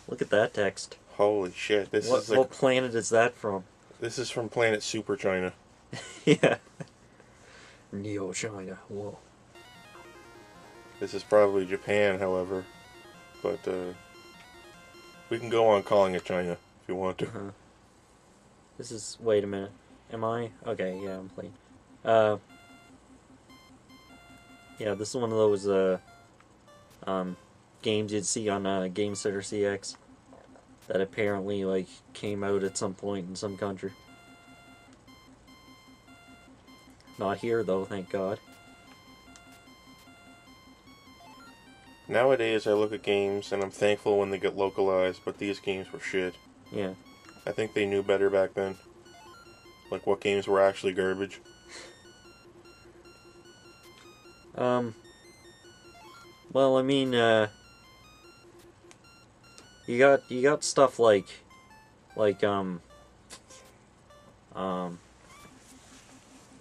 Look at that text. Holy shit! What planet is that from? This is from planet Super China. Yeah. Neo China. Whoa. This is probably Japan, however, but we can go on calling it China if you want to. This is. Wait a minute. Am I? Okay, yeah, I'm playing. Yeah, this is one of those games you'd see on Game Center CX that apparently like came out at some point in some country. Not here though, thank God. Nowadays, I look at games and I'm thankful when they get localized, but these games were shit. Yeah. I think they knew better back then. Like what games were actually garbage. Well, I mean, you got stuff like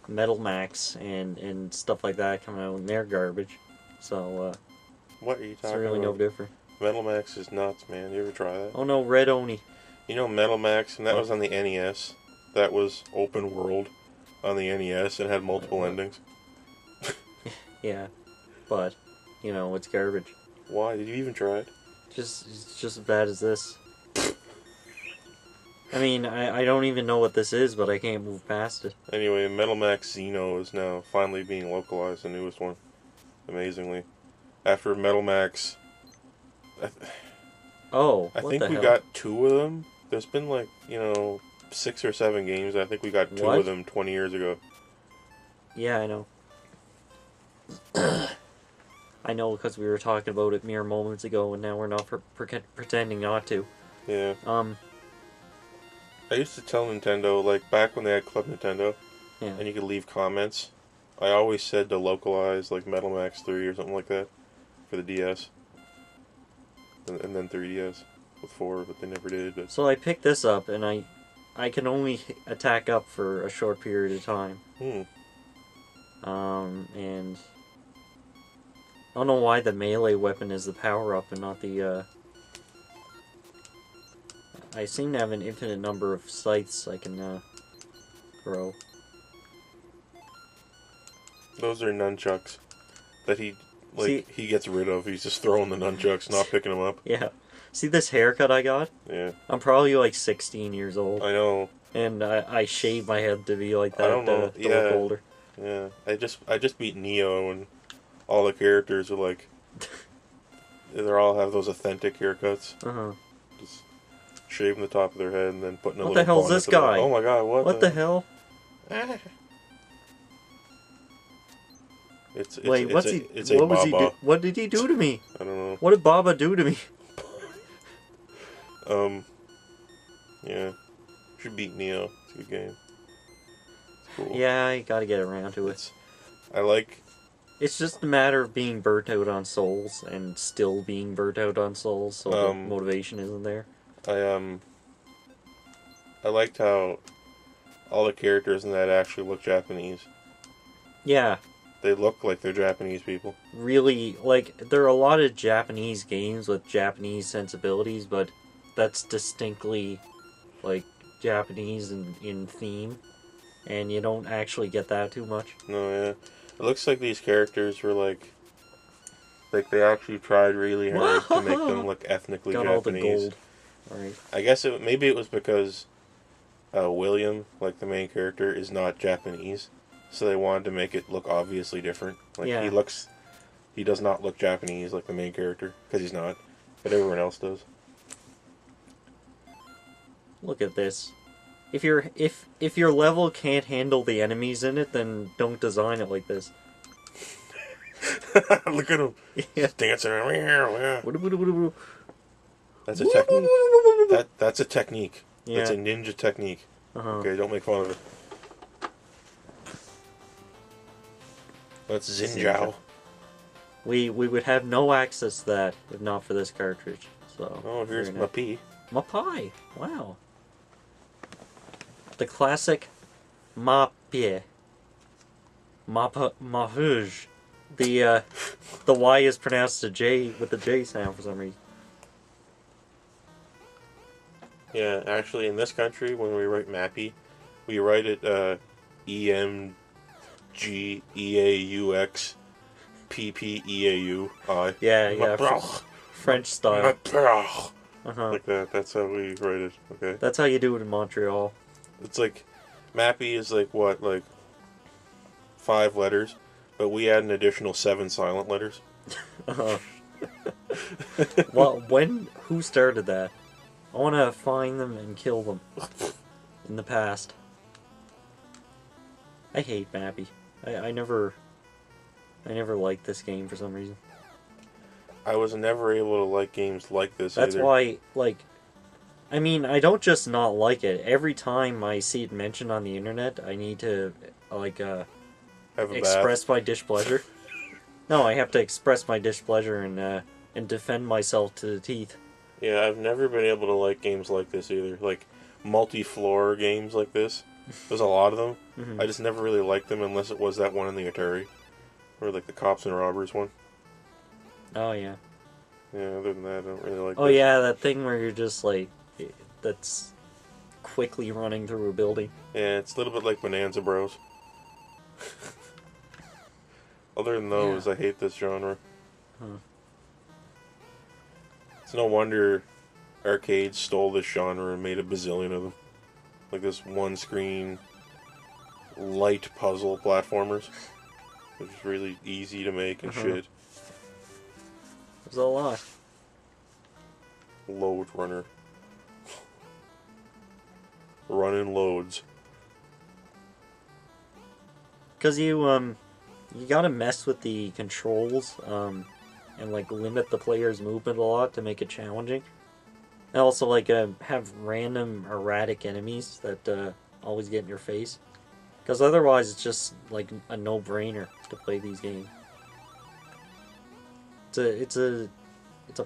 Metal Max and stuff like that coming out, and they're garbage. So What are you it's talking really about? no different. Metal Max is nuts, man. You ever try that? Oh no, Red Oni. You know Metal Max, and that What? was on the NES. That was open world on the NES and had multiple endings. Yeah, but you know it's garbage. Why? Did you even try it? It's just as bad as this. I mean, I don't even know what this is, but I can't move past it. Anyway, Metal Max Xeno is now finally being localized, the newest one. Amazingly. After Metal Max... Oh, I what think the we hell? got 2 of them. There's been like, 6 or 7 games. I think we got 2 What? of them 20 years ago. Yeah, I know. I know because we were talking about it mere moments ago, and now we're not pretending not to. Yeah. I used to tell Nintendo, like, back when they had Club Nintendo, Yeah. and you could leave comments, I always said to localize, like, Metal Max 3 or something like that for the DS. And then 3DS with 4, but they never did. But So I picked this up, and I can only attack up for a short period of time. And I don't know why the melee weapon is the power-up and not the, I seem to have an infinite number of scythes I can, throw. those are nunchucks that he gets rid of. He's just throwing the nunchucks, not picking them up. Yeah. See this haircut I got? Yeah. I'm probably like 16 years old. I know. And I shaved my head to be like that I don't know. to look older. Yeah. I just beat Neo, and all the characters are like... they all have those authentic haircuts. Uh-huh. Just shaving the top of their head and then putting a What little the hell's bonnet this to them. guy? Oh my god, What the hell? Wait, It's a Baba. What did he do to me? I don't know. What did Baba do to me? Yeah. Should beat Neo. It's a good game. It's cool. Yeah, I gotta get around to it. It's just a matter of being burnt out on Souls and still being burnt out on Souls, so the motivation isn't there. I liked how all the characters in that actually look Japanese. Yeah. They look like they're Japanese people. Really, like, there are a lot of Japanese games with Japanese sensibilities, but that's distinctly, like, Japanese in theme, and you don't actually get that too much. No, yeah. It looks like these characters were like they actually tried really hard to make them look ethnically Got Japanese. all the gold. Right. I guess maybe it was because William, like the main character, is not Japanese, so they wanted to make it look obviously different. Like Yeah. he does not look Japanese like the main character, because he's not, but everyone else does. Look at this. If your level can't handle the enemies in it, then don't design it like this. Look at him. Yeah. He's dancing around. That's a technique. technique. That's a technique. Yeah. That's a ninja technique. Okay, don't make fun of it. That's Xinjiao. We would have no access to that if not for this cartridge. So. Oh, here's my pea. My pie. Wow. The classic Mapie. Mahuj. The Y is pronounced a J with the J sound for some reason. Yeah, actually, in this country, when we write Mappy, we write it EMGEAUXPPEAUI. Yeah, yeah, Mabrach. French style. Mabrach. Uh-huh. Like that. That's how we write it. Okay. That's how you do it in Montreal. It's like Mappy is like what, like 5 letters, but we add an additional 7 silent letters. Uh-huh. Well, who started that? I want to find them and kill them in the past. I hate Mappy. I never liked this game for some reason. I was never able to like games like this That's either. why, like, I mean, I don't just not like it. Every time I see it mentioned on the internet, I need to, like, Have a express bath. my displeasure. No, I have to express my displeasure and defend myself to the teeth. Yeah, I've never been able to like games like this either. Like multi-floor games like this. There's a lot of them. Mm-hmm. I just never really liked them unless it was that one in the Atari. Or like the Cops and Robbers one. Oh, yeah. Yeah, other than that, I don't really like Oh, this. yeah, that thing where you're just, like, that's quickly running through a building. Yeah, it's a little bit like Bonanza Bros. Other than those, Yeah. I hate this genre. Huh. It's no wonder arcades stole this genre and made a bazillion of them. Like this one-screen light puzzle platformers. Which is really easy to make and shit. There's a lot. Load runner. Running loads. Because you gotta mess with the controls, and, like, limit the player's movement a lot to make it challenging. And also, like, have random erratic enemies that, always get in your face. Because otherwise it's just, like, a no-brainer to play these games. It's a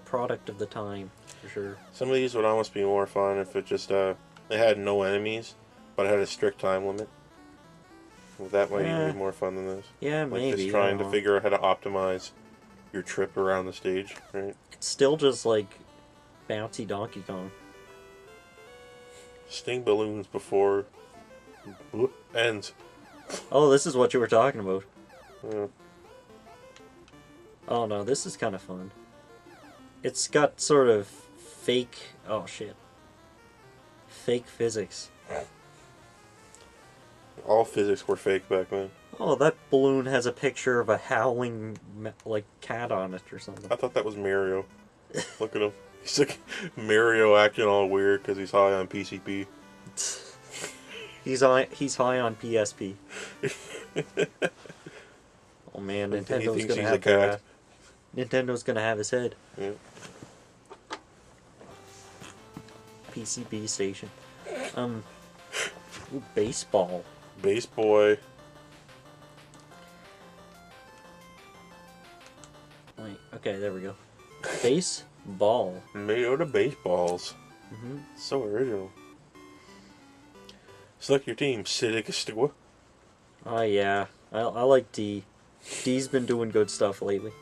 product of the time, for sure. Some of these would almost be more fun if it just, it had no enemies, but it had a strict time limit. Well, that might even be more fun than this. Yeah, Like maybe. just trying to figure out how to optimize your trip around the stage, right? It's still just, like, bouncy Donkey Kong. Sting balloons before ends. Oh, this is what you were talking about. Yeah. Oh no, this is kind of fun. It's got sort of fake... Oh shit. Fake physics. All physics were fake back then. Oh, that balloon has a picture of a howling, like, cat on it or something. I thought that was Mario. Look at him. He's like Mario acting all weird because he's high on PCP. He's high on PSP. Oh man, He Nintendo's thinks gonna he's have a cat. Nintendo's gonna have his head. Yeah. PCB station. Ooh, baseball. Base boy. Wait, okay, there we go. Baseball. Made out of baseballs. Mm-hmm. So original. Select your team. Sidikastua. Oh yeah, I like D. D's been doing good stuff lately.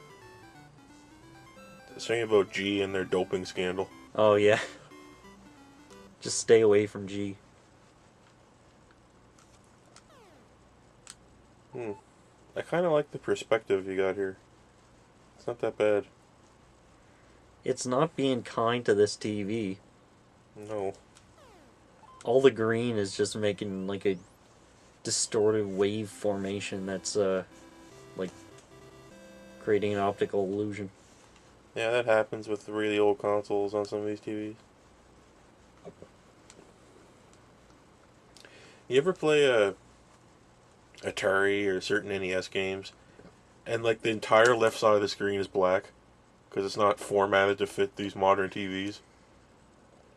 Something about G and their doping scandal. Oh yeah. Just stay away from G. I kind of like the perspective you got here. It's not that bad. It's not being kind to this TV. No. All the green is just making like a distorted wave formation that's like creating an optical illusion. Yeah, that happens with the really old consoles on some of these TVs. You ever play a Atari or certain NES games, and like the entire left side of the screen is black because it's not formatted to fit these modern TVs,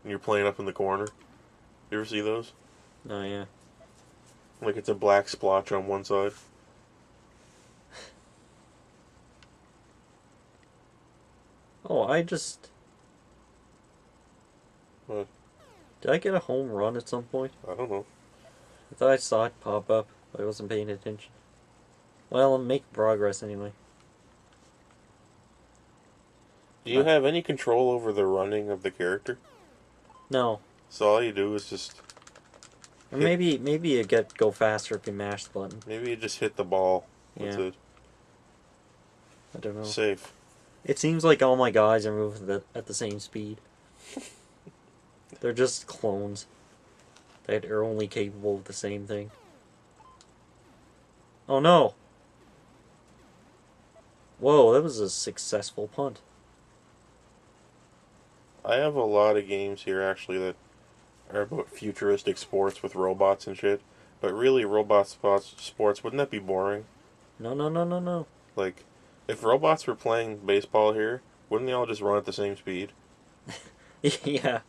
and you're playing up in the corner? You ever see those? Oh yeah. Like it's a black splotch on one side. Oh, I just... What? Did I get a home run at some point? I don't know. I thought I saw it pop up, but I wasn't paying attention. Well, I'm making progress anyway. Do you have any control over the running of the character? No. So all you do is just Or maybe you go faster if you mash the button. maybe you just hit the ball with Yeah. it. I don't know. Safe. It seems like all my guys are moving at the same speed. They're just clones that are only capable of the same thing. Oh no! Whoa, that was a successful punt. I have a lot of games here actually that are about futuristic sports with robots and shit. But really, sports, wouldn't that be boring? No, no, no, no, no. Like, if robots were playing baseball here, wouldn't they all just run at the same speed? Yeah.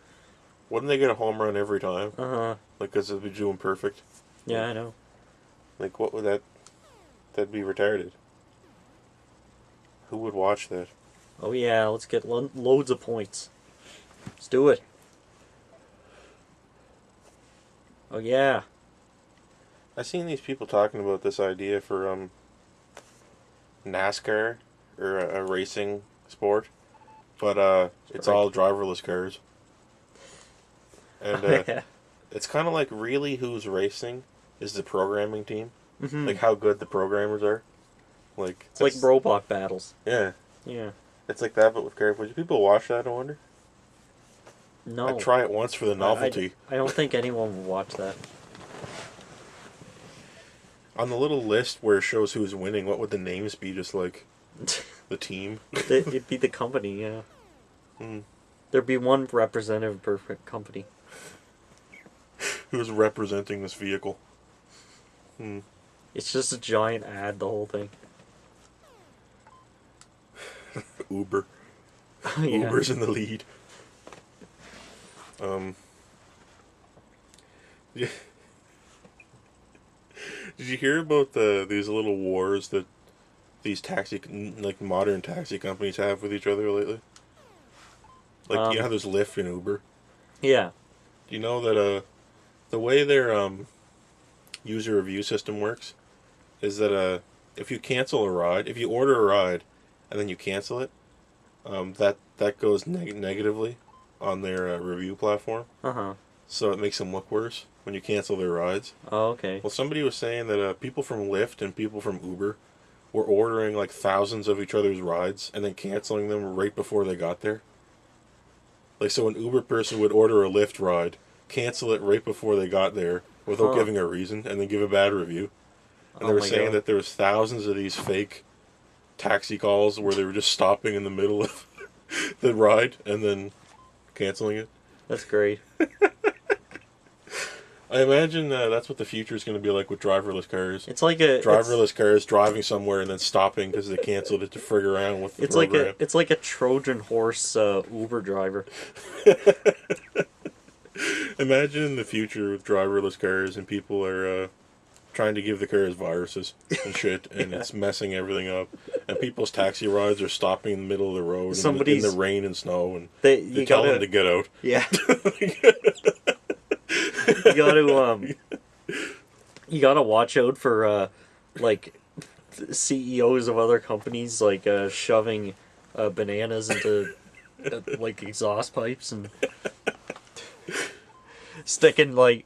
Wouldn't they get a home run every time? Uh-huh. Like, because they'd be doing perfect. Yeah, I know. Like, what would that... That'd be retarded. Who would watch that? Oh yeah, let's get loads of points. Let's do it. Oh yeah. I seen these people talking about this idea for NASCAR or a racing sport, but it's all driverless cars, and Yeah. it's kind of like really who's racing is the programming team, Mm-hmm. like how good the programmers are, like It's like robot battles. yeah, Yeah. it's like that but with cars. Would people watch that? I wonder. No. I'd try it once for the novelty. I don't think anyone would watch that. On the little list where it shows who's winning, what would the names be? Just like the team. It'd be the company, yeah. Hmm. There'd be one representative per company. Who's representing this vehicle? Hmm. It's just a giant ad, the whole thing. Uber. Yeah. Uber's in the lead. Yeah. Did you hear about these little wars that these modern taxi companies have with each other lately? Like, you know how there's Lyft and Uber? Yeah. Do you know that the way their user review system works is that if you cancel a ride, if you order a ride and then you cancel it, that goes negatively on their review platform. Uh-huh. So it makes them look worse when you cancel their rides. Oh, okay. Well, somebody was saying that people from Lyft and people from Uber were ordering like thousands of each other's rides and then canceling them right before they got there. Like, so an Uber person would order a Lyft ride, cancel it right before they got there without giving a reason, and then give a bad review. And they were saying that there was thousands of these fake taxi calls where they were just stopping in the middle of the ride and then canceling it. That's great. I imagine that's what the future is going to be like with driverless cars. It's like a Driverless cars driving somewhere and then stopping because they canceled it to frig around with the program. It's like a Trojan horse Uber driver. Imagine in the future with driverless cars and people are trying to give the cars viruses and shit, and it's messing everything up. And people's taxi rides are stopping in the middle of the road in the rain and snow, and they tell them to get out. Yeah. You gotta watch out for like CEOs of other companies like shoving bananas into like exhaust pipes and sticking like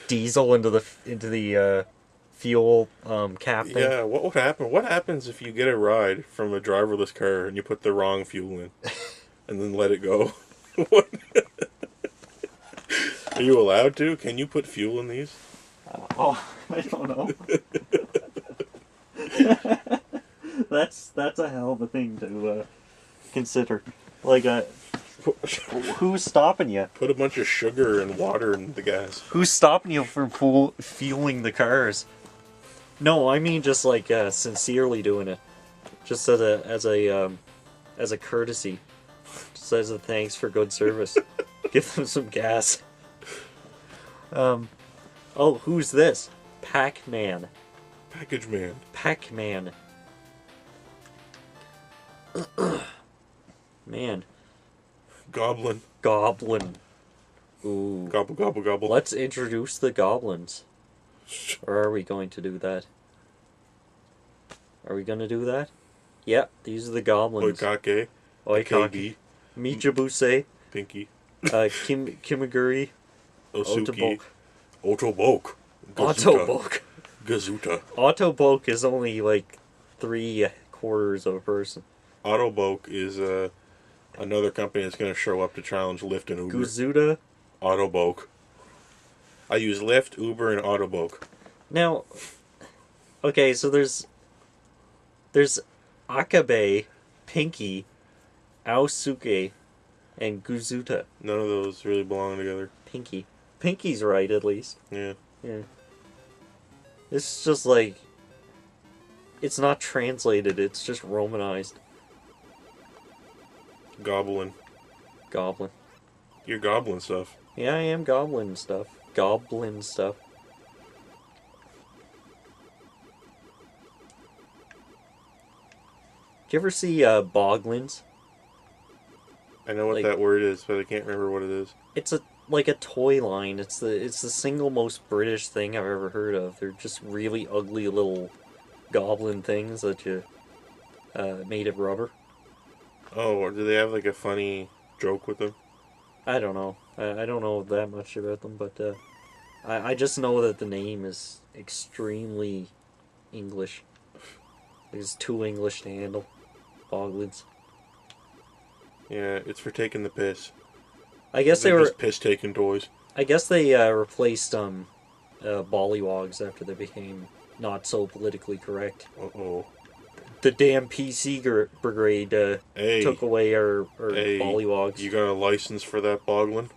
diesel into the fuel cap thing. Yeah, what would happen? What happens if you get a ride from a driverless car and you put the wrong fuel in and then let it go? What? Are you allowed to? Can you put fuel in these? Oh, I don't know. That's a hell of a thing to consider. Like, who's stopping you? Put a bunch of sugar and water in the gas. Who's stopping you from fueling the cars? No, I mean just like sincerely doing it, just as a courtesy, just as a thanks for good service. Give them some gas. Oh, who's this? Pac-Man. Package man. Pac-Man. Man. Goblin. Goblin. Ooh. Gobble, gobble, gobble. Let's introduce the goblins. Or are we going to do that? Are we going to do that? Yep, these are the goblins. Oikake. Oikake. Mijabuse. Pinky. Kimiguri, Osuki. Autobok. Otobok. Gazuta. Autobok. Gazuta. Autobok is only like 3/4 of a person. Autobok is another company that's going to show up to challenge Lyft and Uber. Guzuta. Autobok. I use Lyft, Uber, and Autobok. Now, okay, so there's Akabe, Pinky, Aosuke, and Guzuta. None of those really belong together. Pinky. Pinky's right, at least. Yeah. Yeah. It's just like... It's not translated, it's just romanized. Goblin. Goblin. You're goblin stuff. Yeah, I am goblin stuff. Goblin stuff. Do you ever see Boglins? I know what Like- that word is, but I can't remember what it is. It's like a toy line. It's the single most British thing I've ever heard of. They're just really ugly little goblin things that you made of rubber. Oh, or do they have like a funny joke with them? I don't know. I don't know that much about them, but I just know that the name is extremely English. It's too English to handle. Boglins. Yeah, it's for taking the piss. I guess they They're were. just piss-taking toys. I guess they replaced bollywogs after they became not so politically correct. Uh-oh. The damn PC brigade Hey, took away our hey, bollywogs. you got a license for that, Boglin?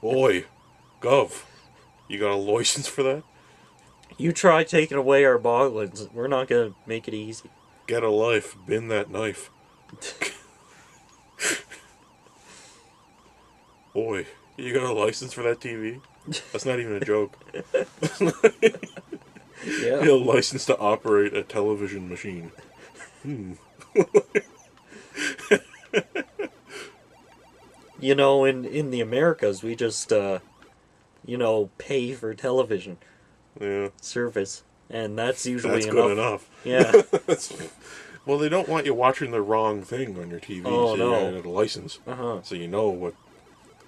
Oi, Gov, you got a license for that? You try taking away our boglins. We're not gonna make it easy. Get a life, bin that knife. Oi, you got a license for that TV? That's not even a joke. Yeah. You got a license to operate a television machine. You know, in the Americas, we just pay for television Yeah, service, and that's usually that's enough. good enough. Yeah. Well, they don't want you watching the wrong thing on your TV, Oh, so no. you gotta get a license. Uh-huh. So you know what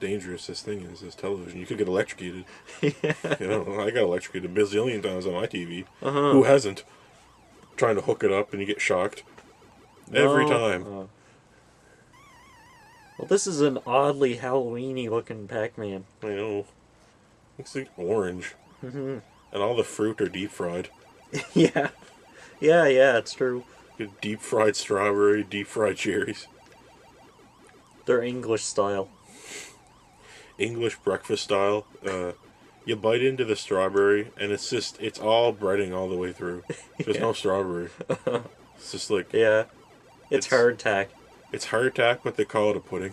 dangerous this thing is, this television. You could get electrocuted. Yeah. You know, I got electrocuted a bazillion times on my TV. Uh-huh. Who hasn't? Trying to hook it up and you get shocked. Every No. time. Well, this is an oddly Halloween-y looking Pac-Man. I know. Looks like orange. Mm-hmm. And all the fruit are deep fried. Yeah. Yeah, it's true. Get deep fried strawberry, deep fried cherries. They're English style. English breakfast style. You bite into the strawberry and it's all breading all the way through. There's no strawberry. It's just like, Yeah. It's hardtack. it's hardtack, but they call it a pudding.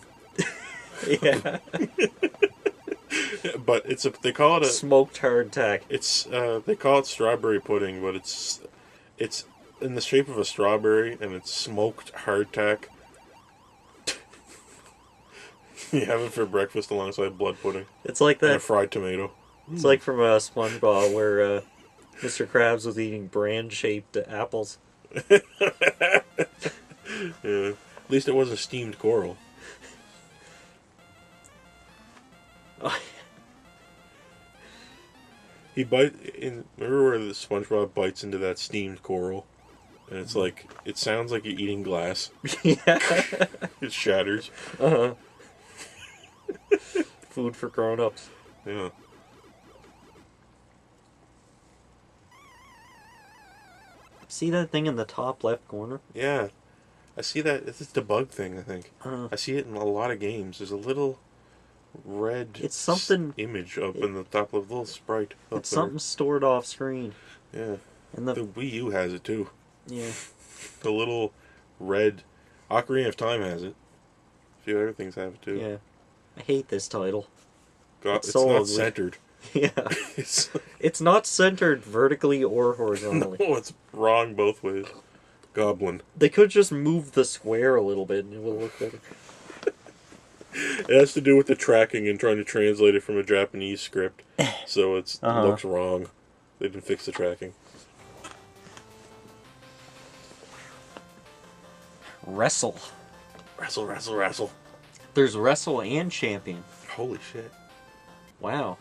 Yeah. But they call it a, Smoked hardtack. it's, they call it strawberry pudding, but it's in the shape of a strawberry and it's smoked hardtack. You have it for breakfast alongside blood pudding It's like and a that. fried tomato. It's like from SpongeBob where Mr. Krabs was eating brand-shaped apples. Yeah. At least it wasn't steamed coral. Remember where the SpongeBob bites into that steamed coral, and it's like it sounds like you're eating glass. Yeah. It shatters. Uh-huh. Food for grown-ups. Yeah. See that thing in the top left corner? Yeah. I see that. It's the bug thing, I think. Uh, I see it in a lot of games. There's a little red It's something- image up in the top of a little sprite. Up it's there. something stored off screen. Yeah. And The Wii U has it too. yeah. The little red Ocarina of Time has it. A few other things have it too. Yeah. I hate this title. It's so not ugly. centered. Yeah. It's It's not centered vertically or horizontally. no, it's wrong both ways. Goblin. They could just move the square a little bit and it would look better. It has to do with the tracking and trying to translate it from a Japanese script, so it Uh-huh. looks wrong. They didn't fix the tracking. Wrestle. Wrestle, wrestle, wrestle. There's Wrestle and Champion. Holy shit. Wow.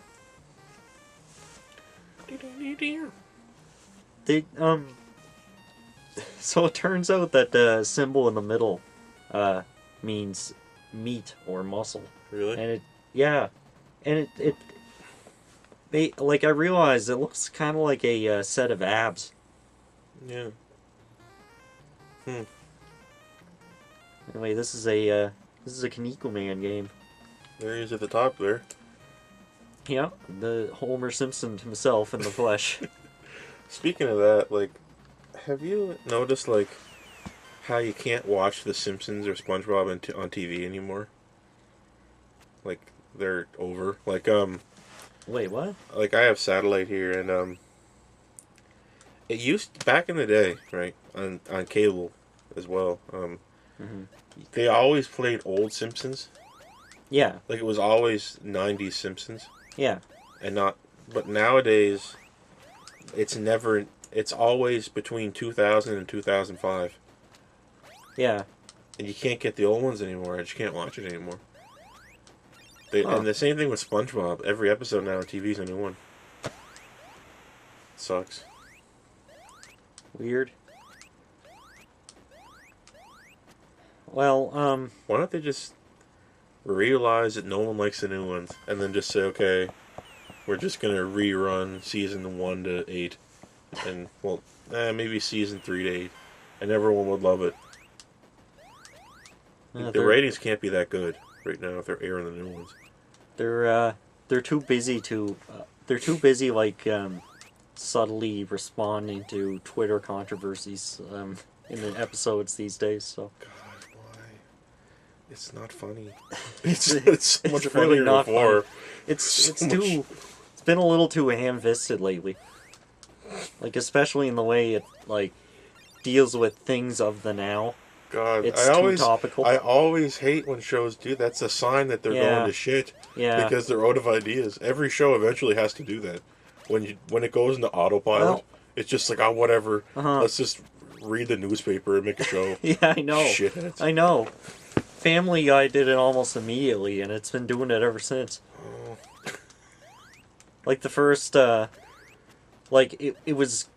They So it turns out that the symbol in the middle means meat or muscle. Really? And it, yeah, and like I realized it looks kind of like a set of abs. Yeah. Anyway, this is a Kaneko Man game. There he is at the top there. Yeah, the Homer Simpson himself in the flesh. Speaking of that, like, have you noticed, like, how you can't watch The Simpsons or SpongeBob on TV anymore? Like, they're over. Like, Wait, what? like, I have satellite here, and, it used, back in the day, right, on cable as well, they always played old Simpsons. Yeah. Like, it was always 90s Simpsons. Yeah. And not, but nowadays, it's always between 2000 and 2005. Yeah. And you can't get the old ones anymore. I just can't watch it anymore. Huh. And the same thing with SpongeBob. Every episode now on TV is a new one. Sucks. Weird. Well, Why don't they just realize that no one likes the new ones, and then just say, okay, we're just gonna rerun season 1 to 8, and well, maybe season 3 to 8, and everyone would love it. The ratings can't be that good right now if they're airing the new ones. They're too busy to like subtly responding to Twitter controversies in the episodes these days. So God, why? It's not funny. It's so much it's funnier really not before. funny. It's been a little too ham-fisted lately. Like, especially in the way it like deals with things of the now. God, It's too topical. I always hate when shows do that. That's a sign that they're going to shit. Yeah. Because they're out of ideas. Every show eventually has to do that. When it goes into autopilot, Well, it's just like, oh, whatever. Uh-huh. Let's just read the newspaper and make a show. Yeah, I know. Shitheads. I know. Family Guy did it almost immediately, and it's been doing it ever since. Oh. Like the first, like it was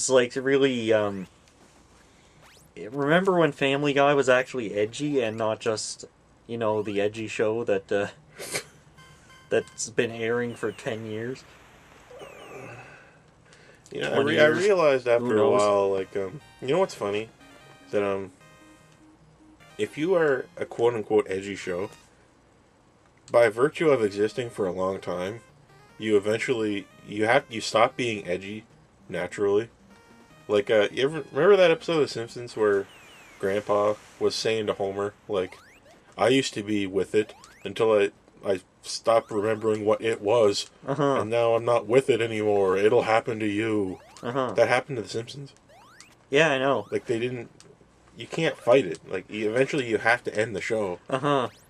like really. Remember when Family Guy was actually edgy and not just, the edgy show that that's been airing for 10 years? Yeah, 20 I years. realized Who after a knows? while, like, you know what's funny? That, if you are a quote-unquote edgy show, by virtue of existing for a long time, you eventually, you stop being edgy naturally. Like, you ever remember that episode of The Simpsons where Grandpa was saying to Homer, like, I used to be with it until I stopped remembering what it was, and now I'm not with it anymore. It'll happen to you. That happened to The Simpsons. Yeah, I know. Like, you can't fight it. Like, eventually you have to end the show.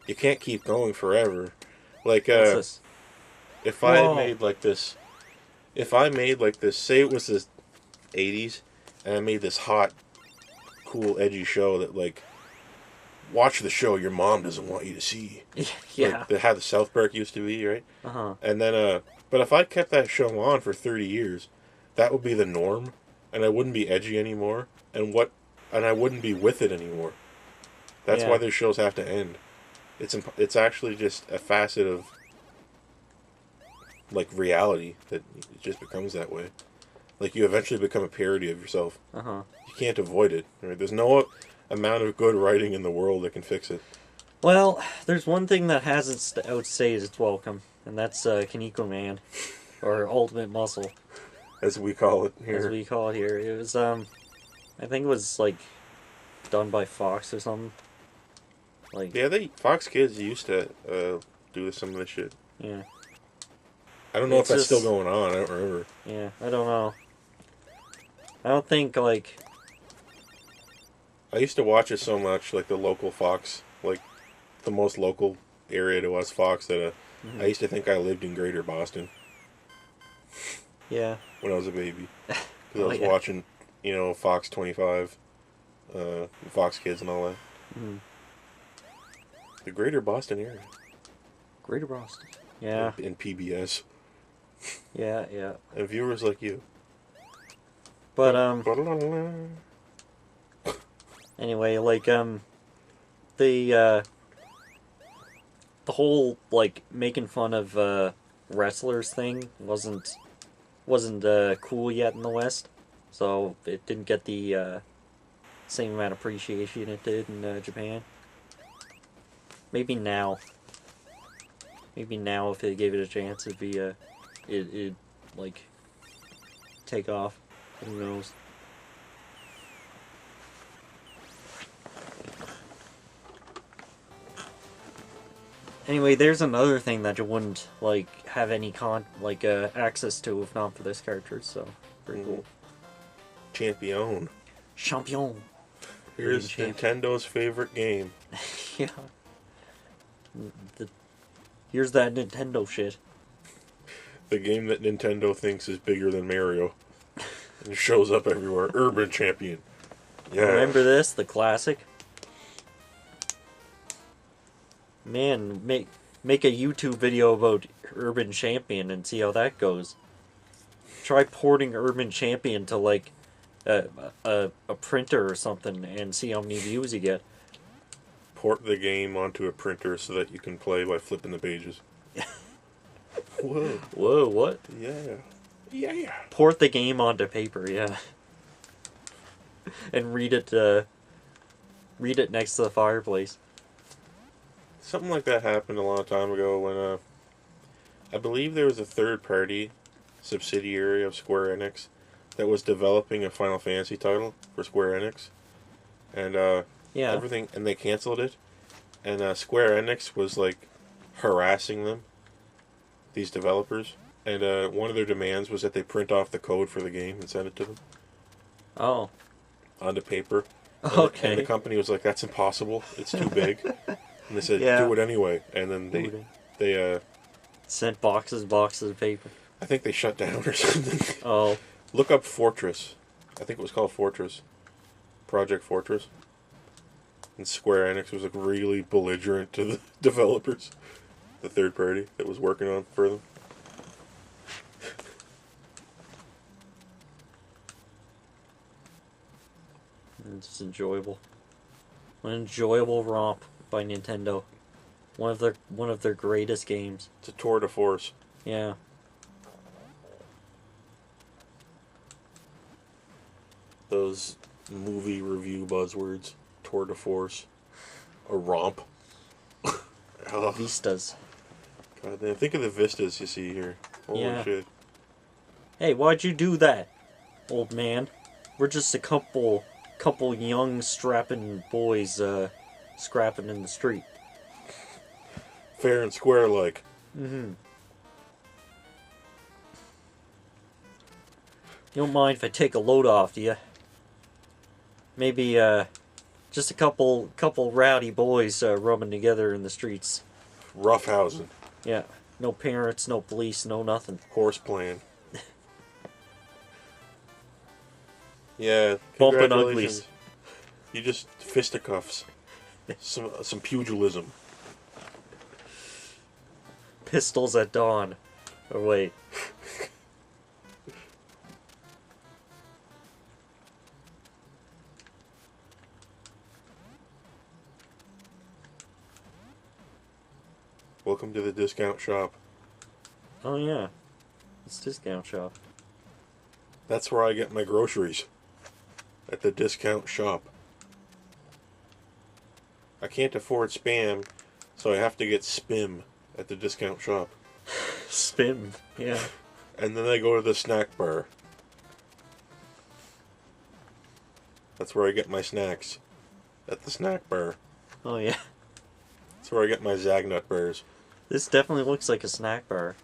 You can't keep going forever. Like, What's this? if I had made like this, say it was the 80s, and I made this hot, cool, edgy show that, like, watch the show your mom doesn't want you to see. Yeah. Like, how the South Park used to be, right? And then, but if I kept that show on for 30 years, that would be the norm, and I wouldn't be edgy anymore, and I wouldn't be with it anymore. That's why those shows have to end. It's actually just a facet of, like, reality that it just becomes that way. Like, you eventually become a parody of yourself. You can't avoid it. Right? There's no amount of good writing in the world that can fix it. Well, there's one thing that hasn't outstayed its welcome, and that's Kaneko Man, or Ultimate Muscle, As we call it here. as we call it here. It was, I think it was, like, done by Fox or something. Like, Yeah, Fox Kids used to do some of this shit. yeah. I don't know It's if that's just- still going on. I don't remember. Yeah, I don't know. I don't think, like... I used to watch it so much, like the local Fox, like the most local area to us Fox, that I used to think I lived in Greater Boston Yeah. when I was a baby. Because I Oh, was yeah. watching, Fox 25, Fox Kids and all that. The greater Boston area. Greater Boston. Yeah. And PBS. Yeah, yeah. And viewers like you. But, anyway, like, the whole, like, making fun of, wrestlers thing wasn't cool yet in the West. So it didn't get the, same amount of appreciation it did in, Japan. Maybe now. Maybe now, if they gave it a chance, it'd be, it'd, like, take off. Who knows? Anyway, there's another thing that you wouldn't, like, have any access to if not for this cartridge, so pretty cool. Champion. Champion. Here's Nintendo's favorite game. Yeah. Here's that Nintendo shit. The game that Nintendo thinks is bigger than Mario. And shows up everywhere. Urban Champion. Yeah. Remember this? The classic? Man, make a YouTube video about Urban Champion and see how that goes. Try porting Urban Champion to, like, a printer or something and see how many views you get. Port the game onto a printer so that you can play by flipping the pages. Whoa. Whoa, what? Yeah. Yeah. Port the game onto paper, yeah. And read it next to the fireplace. Something like that happened a long time ago when, I believe there was a third-party subsidiary of Square Enix that was developing a Final Fantasy title for Square Enix. And, yeah. everything, and they canceled it. And, Square Enix was, like, harassing them, these developers. And, one of their demands was that they print off the code for the game and send it to them. Oh. Onto paper. Okay. And the company was like, that's impossible. It's too big. And they said, Yeah. do it anyway. And then they sent boxes of paper. I think they shut down or something. Oh. Look up Fortress. I think it was called Fortress. Project Fortress. And Square Enix was like really belligerent to the developers. The third party that was working on for them. It's enjoyable. An enjoyable romp by Nintendo. One of their greatest games. It's a tour de force. Yeah. Those movie review buzzwords. Tour de force. A romp. Oh, Vistas. God damn. Think of the vistas you see here. Holy shit. Hey, why'd you do that, old man? We're just a couple young strapping boys scrapping in the street. Fair and square like. Mm-hmm. You don't mind if I take a load off, do you? Maybe just a couple rowdy boys rubbing together in the streets. Roughhousing. Yeah. No parents, no police, no nothing. Horse playing. Yeah. Bumping Congratulations. uglies. You just fisticuffs. Some pugilism. Pistols at dawn. Oh, wait. Welcome to the discount shop. Oh, yeah. It's discount shop. That's where I get my groceries. At the discount shop. I can't afford Spam, so I have to get Spim at the discount shop. Spim, yeah. And then I go to the snack bar. That's where I get my snacks. At the snack bar. Oh, yeah. That's where I get my Zagnut bars. This definitely looks like a snack bar.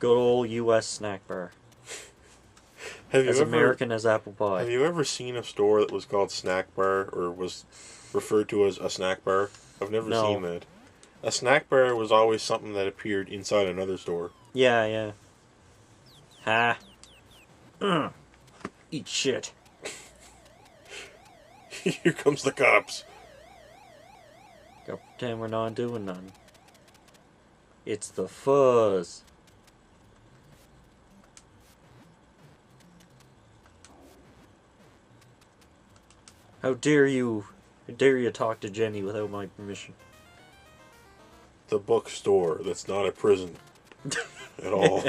Good old U.S. snack bar. As American as apple pie. Have you ever seen a store that was called Snack Bar, or was referred to as a snack bar? I've never seen that. A snack bar was always something that appeared inside another store. Yeah, yeah. Ha. Eat shit. Here comes the cops. Gotta pretend we're not doing nothing. It's the fuzz. How dare you? How dare you talk to Jenny without my permission? The bookstore that's not a prison at all.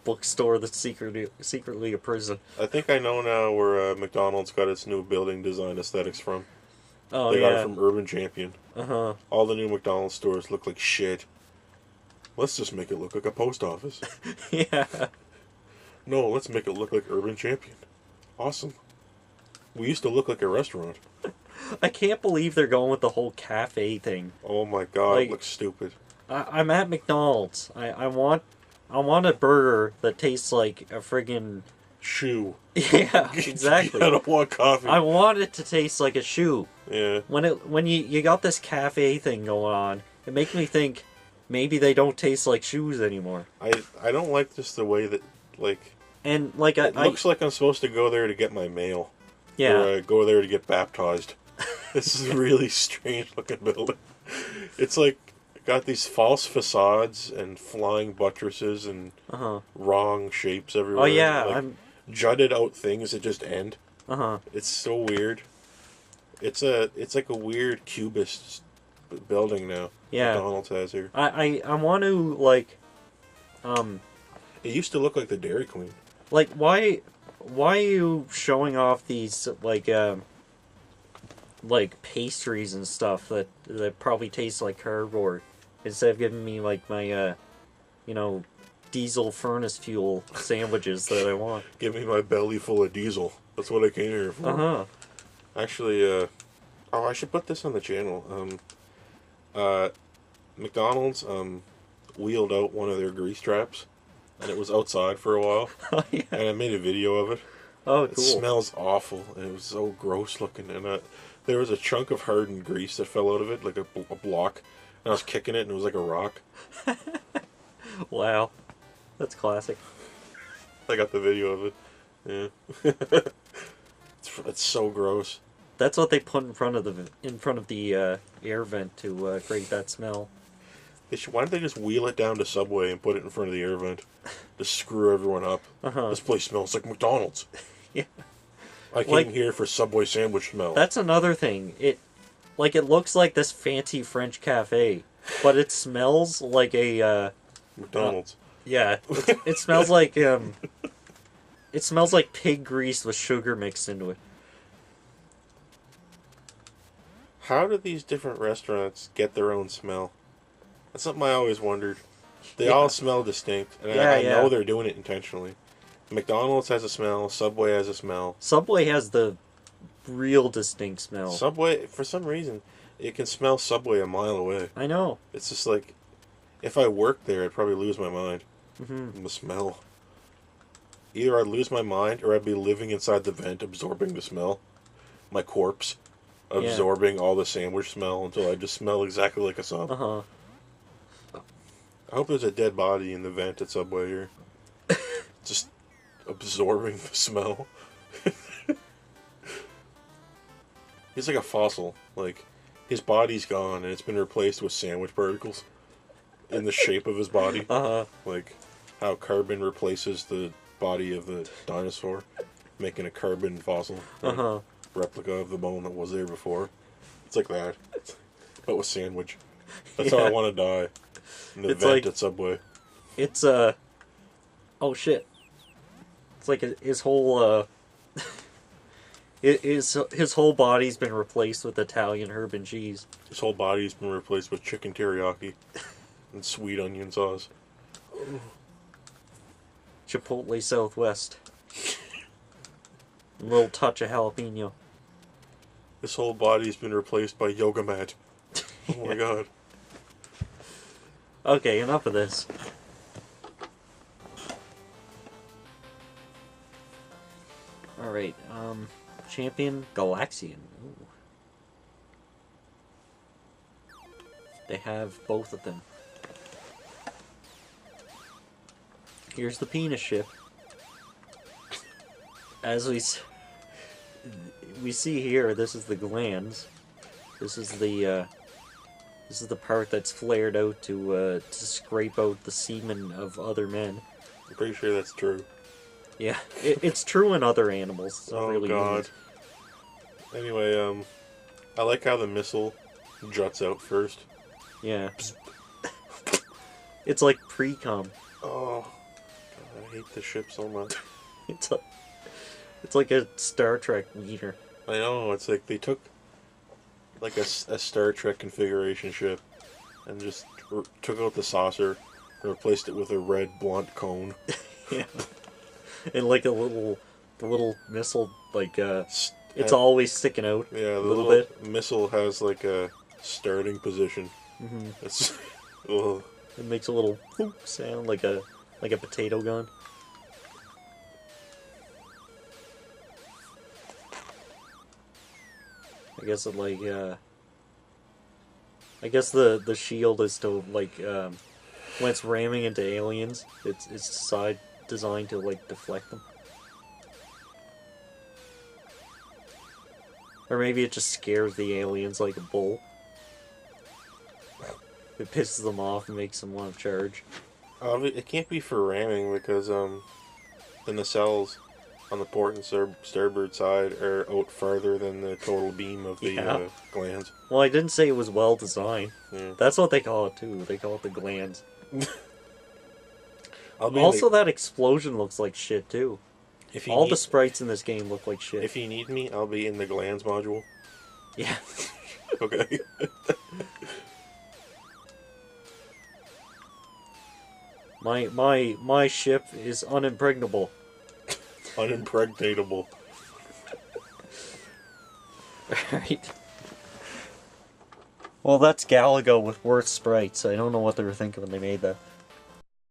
Bookstore that's secretly a prison. I think I know now where McDonald's got its new building design aesthetics from. Oh, They got it yeah. from Urban Champion. Uh-huh. All the new McDonald's stores look like shit. Let's just make it look like a post office. Yeah. No, let's make it look like Urban Champion. Awesome. We used to look like a restaurant. I can't believe they're going with the whole cafe thing. Oh my god, Like- it looks stupid. I'm at McDonald's. I want a burger that tastes like a friggin' Shoe. yeah, exactly. I don't want coffee. I want it to taste like a shoe. Yeah. When you got this cafe thing going on, it makes me think maybe they don't taste like shoes anymore. I don't like just the way that, like, And like it looks like I'm supposed to go there to get my mail. yeah. Or go there to get baptized. This is a really strange looking building. It's like got these false facades and flying buttresses and Uh-huh. wrong shapes everywhere. Oh yeah, like, I'm jutted out things that just end. uh-huh. It's so weird. It's like a weird cubist building now. Yeah. McDonald's has here. I want to It used to look like the Dairy Queen. like why are you showing off these like pastries and stuff that probably taste like cardboard instead of giving me like my diesel furnace fuel sandwiches that I want. Give me my belly full of diesel. That's what I came here for. Uh-huh. Actually, I should put this on the channel. McDonald's wheeled out one of their grease traps, and it was outside for a while, Oh yeah. and I made a video of it. Oh It cool. smells awful, and it was so gross looking, and there was a chunk of hardened grease that fell out of it, like a block, and I was kicking it, and it was like a rock. Wow. That's classic. I got the video of it. Yeah. It's so gross. That's what they put in front of the air vent to create that smell. Why don't they just wheel it down to Subway and put it in front of the air vent to screw everyone up? Uh-huh. This place smells like McDonald's. Yeah. I came Like- here for Subway sandwich smell. That's another thing. It looks like this fancy French cafe, but it smells like a McDonald's. yeah. It smells like it smells like pig grease with sugar mixed into it. How do these different restaurants get their own smell? That's something I always wondered. They Yeah. all smell distinct, and Yeah, I know yeah. they're doing it intentionally. McDonald's has a smell. Subway has a smell. Subway has the real distinct smell. Subway, for some reason, it can smell Subway a mile away. I know. It's just like, if I worked there, I'd probably lose my mind. Hmm. From the smell. Either I'd lose my mind, or I'd be living inside the vent, absorbing the smell. My corpse, absorbing all the sandwich smell until I just smell exactly like a sub. Uh-huh. I hope there's a dead body in the vent at Subway here. Just absorbing the smell. He's like a fossil. Like, his body's gone and it's been replaced with sandwich particles in the shape of his body. Uh-huh. Like how carbon replaces the body of the dinosaur, making a carbon fossil. Right? Uh-huh. Replica of the bone that was there before. It's like that. But with sandwich. That's how I Yeah. want to die. In the It's vent like- at Subway. It's oh shit. It's like his whole his whole body's been replaced with Italian herb and cheese. His whole body's been replaced with chicken teriyaki and sweet onion sauce. Chipotle Southwest. A little touch of jalapeno. His whole body's been replaced by yoga mat. Oh my god. Okay, enough of this. Alright, Champion Galaxian. Ooh. They have both of them. Here's the penis ship. As we we see here, this is the glands. This is the part that's flared out to scrape out the semen of other men. I'm pretty sure that's true. Yeah, it's true in other animals. It's not Oh really god. humans. Anyway, I like how the missile juts out first. Yeah. It's like pre-cum. Oh, God, I hate this ship so much. It's like a Star Trek wiener. I know, it's like they took like a Star Trek configuration ship and just took out the saucer and replaced it with a red blunt cone. Yeah. And like the little missile, like it's always sticking out. Yeah, the a little bit. missile has like a starting position. Mm-hmm. It's ugh. It makes a little whoop sound like a potato gun. I guess it like I guess the shield is to like when it's ramming into aliens, it's designed to like deflect them. Or maybe it just scares the aliens like a bull. It pisses them off and makes them want to charge. It can't be for ramming because the nacelles on the port and starboard side are out farther than the total beam of the glands. Well, I didn't say it was well designed. Yeah. That's what they call it too. They call it the glands. Also, that explosion looks like shit too. All the sprites in this game look like shit. If you need me, I'll be in the glands module. Yeah. Okay. My ship is unimpregnable. Unimpregnatable. Alright. Well, that's Galaga with worse sprites. I don't know what they were thinking when they made that.